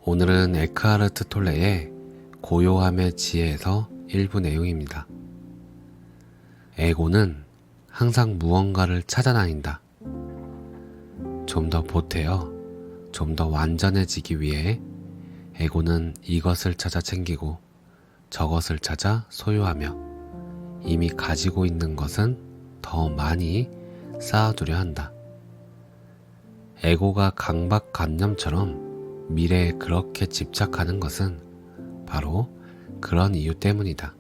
오늘은 에크하르트 톨레의 고요함의 지혜에서 일부 내용입니다. 에고는 항상 무언가를 찾아다닌다. 좀 더 보태어 좀 더 완전해지기 위해 에고는 이것을 찾아 챙기고 저것을 찾아 소유하며 이미 가지고 있는 것은 더 많이 쌓아두려 한다. 에고가 강박관념처럼 미래에 그렇게 집착하는 것은 바로 그런 이유 때문이다.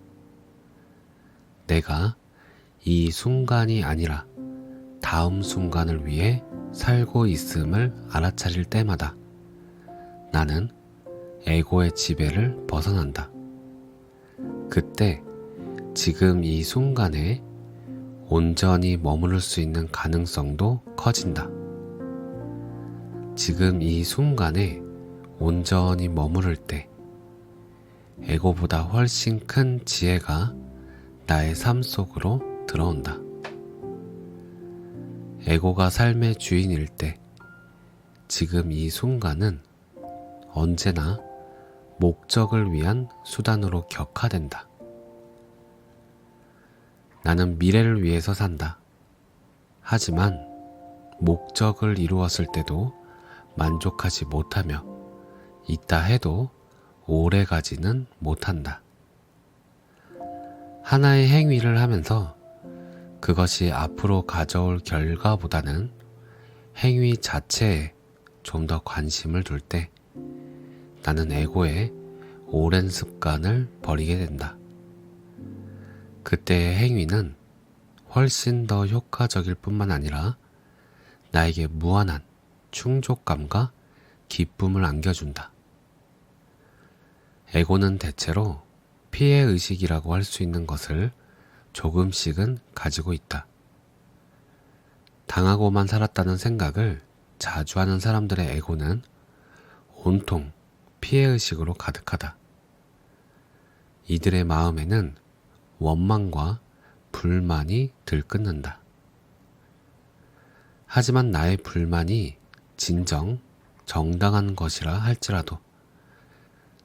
내가 이 순간이 아니라 다음 순간을 위해 살고 있음을 알아차릴 때마다 나는 에고의 지배를 벗어난다. 그때 지금 이 순간에 온전히 머무를 수 있는 가능성도 커진다. 지금 이 순간에 온전히 머무를 때 에고보다 훨씬 큰 지혜가 나의 삶 속으로 들어온다. 에고가 삶의 주인일 때 지금 이 순간은 언제나 목적을 위한 수단으로 격화된다. 나는 미래를 위해서 산다. 하지만 목적을 이루었을 때도 만족하지 못하며 있다 해도 오래 가지는 못한다. 하나의 행위를 하면서 그것이 앞으로 가져올 결과보다는 행위 자체에 좀 더 관심을 둘 때 나는 에고의 오랜 습관을 버리게 된다. 그때의 행위는 훨씬 더 효과적일 뿐만 아니라 나에게 무한한 충족감과 기쁨을 안겨준다. 에고는 대체로 피해의식이라고 할 수 있는 것을 조금씩은 가지고 있다. 당하고만 살았다는 생각을 자주 하는 사람들의 에고는 온통 피해의식으로 가득하다. 이들의 마음에는 원망과 불만이 들끓는다. 하지만 나의 불만이 진정 정당한 것이라 할지라도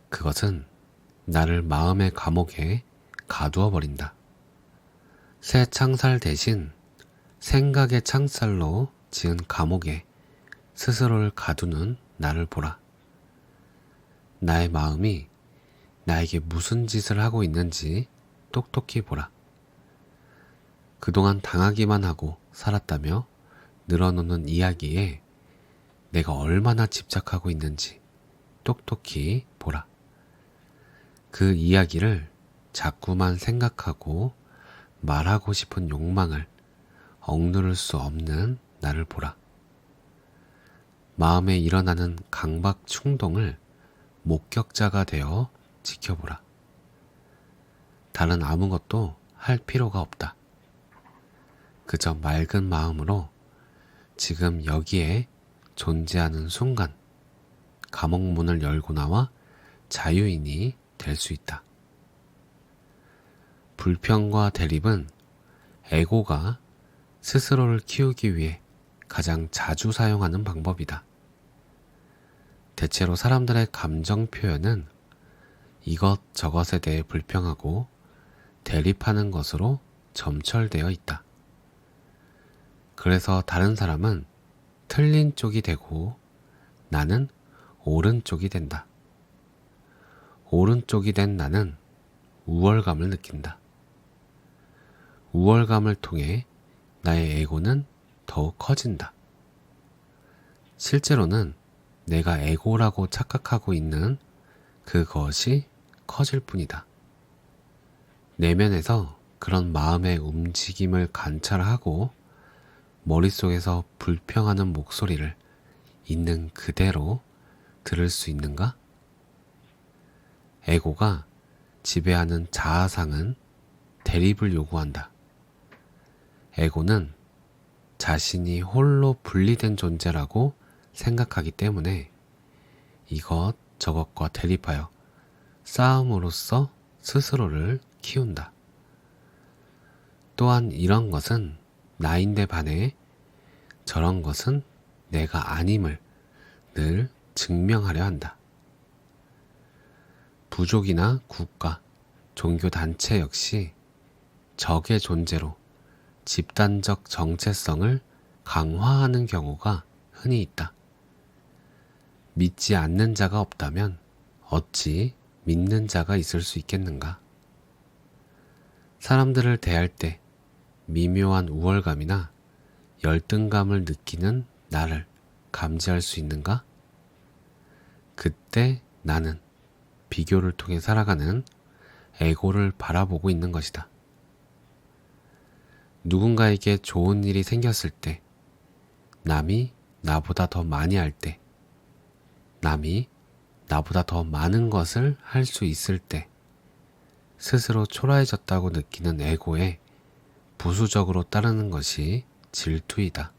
그것은 나를 마음의 감옥에 가두어 버린다. 새 창살 대신 생각의 창살로 지은 감옥에 스스로를 가두는 나를 보라. 나의 마음이 나에게 무슨 짓을 하고 있는지 똑똑히 보라. 그동안 당하기만 하고 살았다며 늘어놓는 이야기에 내가 얼마나 집착하고 있는지 똑똑히 보라. 그 이야기를 자꾸만 생각하고 말하고 싶은 욕망을 억누를 수 없는 나를 보라. 마음에 일어나는 강박 충동을 목격자가 되어 지켜보라. 다른 아무것도 할 필요가 없다. 그저 맑은 마음으로 지금 여기에 존재하는 순간 감옥 문을 열고 나와 자유인이 될 수 있다. 불평과 대립은 에고가 스스로를 키우기 위해 가장 자주 사용하는 방법이다. 대체로 사람들의 감정 표현은 이것저것에 대해 불평하고 대립하는 것으로 점철되어 있다. 그래서 다른 사람은 틀린 쪽이 되고 나는 옳은 쪽이 된다. 오른쪽이 된 나는 우월감을 느낀다. 우월감을 통해 나의 에고는 더욱 커진다. 실제로는 내가 에고라고 착각하고 있는 그것이 커질 뿐이다. 내면에서 그런 마음의 움직임을 관찰하고 머릿속에서 불평하는 목소리를 있는 그대로 들을 수 있는가? 에고가 지배하는 자아상은 대립을 요구한다. 에고는 자신이 홀로 분리된 존재라고 생각하기 때문에 이것저것과 대립하여 싸움으로써 스스로를 키운다. 또한 이런 것은 나인데 반해 저런 것은 내가 아님을 늘 증명하려 한다. 부족이나 국가, 종교 단체 역시 적의 존재로 집단적 정체성을 강화하는 경우가 흔히 있다. 믿지 않는 자가 없다면 어찌 믿는 자가 있을 수 있겠는가? 사람들을 대할 때 미묘한 우월감이나 열등감을 느끼는 나를 감지할 수 있는가? 그때 나는 비교를 통해 살아가는 에고를 바라보고 있는 것이다. 누군가에게 좋은 일이 생겼을 때, 남이 나보다 더 많이 할 때, 남이 나보다 더 많은 것을 할 수 있을 때, 스스로 초라해졌다고 느끼는 에고에 부수적으로 따르는 것이 질투이다.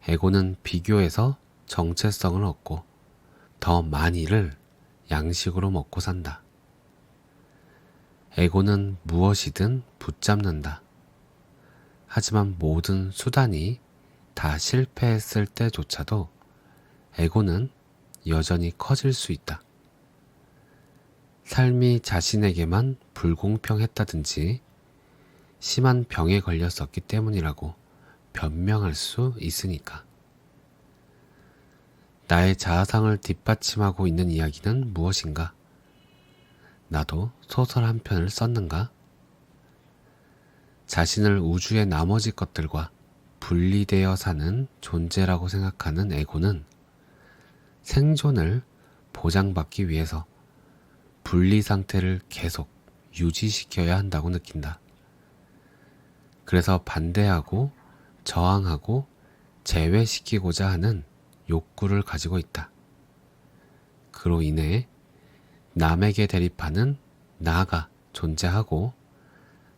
에고는 비교에서 정체성을 얻고 더 많이를 양식으로 먹고 산다. 에고는 무엇이든 붙잡는다. 하지만 모든 수단이 다 실패했을 때조차도 에고는 여전히 커질 수 있다. 삶이 자신에게만 불공평했다든지 심한 병에 걸렸었기 때문이라고 변명할 수 있으니까. 나의 자아상을 뒷받침하고 있는 이야기는 무엇인가? 나도 소설 한 편을 썼는가? 자신을 우주의 나머지 것들과 분리되어 사는 존재라고 생각하는 에고는 생존을 보장받기 위해서 분리 상태를 계속 유지시켜야 한다고 느낀다. 그래서 반대하고 저항하고 제외시키고자 하는 욕구를 가지고 있다. 그로 인해 남에게 대립하는 나가 존재하고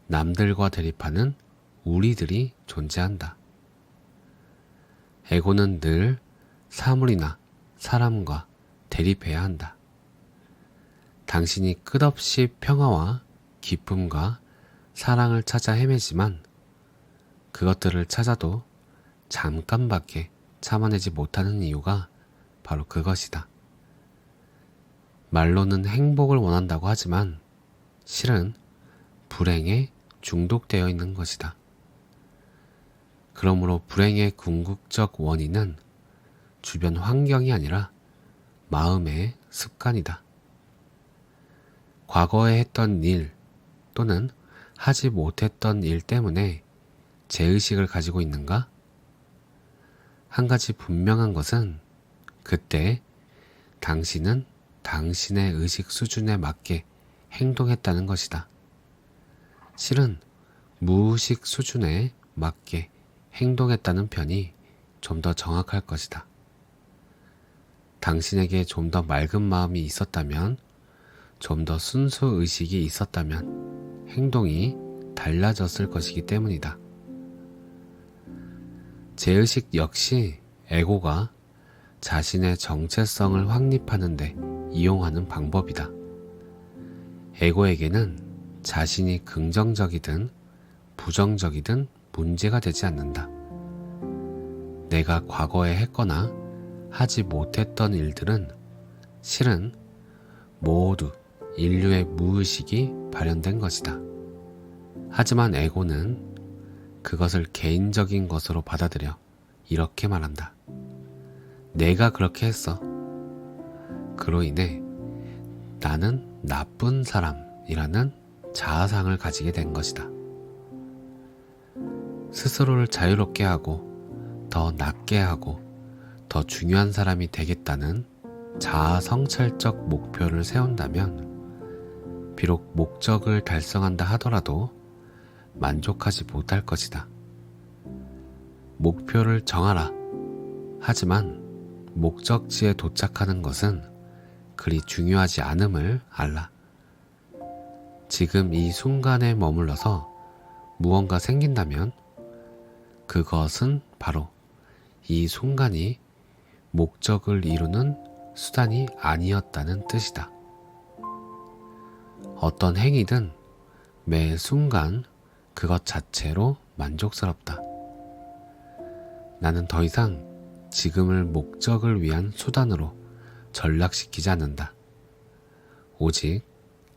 남들과 대립하는 우리들이 존재한다. 에고는 늘 사물이나 사람과 대립해야 한다. 당신이 끝없이 평화와 기쁨과 사랑을 찾아 헤매지만 그것들을 찾아도 잠깐밖에 참아내지 못하는 이유가 바로 그것이다. 말로는 행복을 원한다고 하지만 실은 불행에 중독되어 있는 것이다. 그러므로 불행의 궁극적 원인은 주변 환경이 아니라 마음의 습관이다. 과거에 했던 일 또는 하지 못했던 일 때문에 죄의식을 가지고 있는가? 한 가지 분명한 것은 그때 당신은 당신의 의식 수준에 맞게 행동했다는 것이다. 실은 무의식 수준에 맞게 행동했다는 편이 좀 더 정확할 것이다. 당신에게 좀 더 맑은 마음이 있었다면, 좀 더 순수 의식이 있었다면 행동이 달라졌을 것이기 때문이다. 제의식 역시 에고가 자신의 정체성을 확립하는 데 이용하는 방법이다. 에고에게는 자신이 긍정적이든 부정적이든 문제가 되지 않는다. 내가 과거에 했거나 하지 못했던 일들은 실은 모두 인류의 무의식이 발현된 것이다. 하지만 에고는 그것을 개인적인 것으로 받아들여 이렇게 말한다. 내가 그렇게 했어. 그로 인해 나는 나쁜 사람이라는 자아상을 가지게 된 것이다. 스스로를 자유롭게 하고 더 낫게 하고 더 중요한 사람이 되겠다는 자아 성찰적 목표를 세운다면 비록 목적을 달성한다 하더라도 만족하지 못할 것이다. 목표를 정하라. 하지만 목적지에 도착하는 것은 그리 중요하지 않음을 알라. 지금 이 순간에 머물러서 무언가 생긴다면 그것은 바로 이 순간이 목적을 이루는 수단이 아니었다는 뜻이다. 어떤 행위든 매 순간 그것 자체로 만족스럽다. 나는 더 이상 지금을 목적을 위한 수단으로 전락시키지 않는다. 오직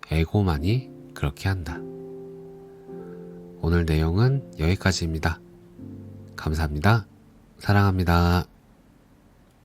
에고만이 그렇게 한다. 오늘 내용은 여기까지입니다. 감사합니다. 사랑합니다.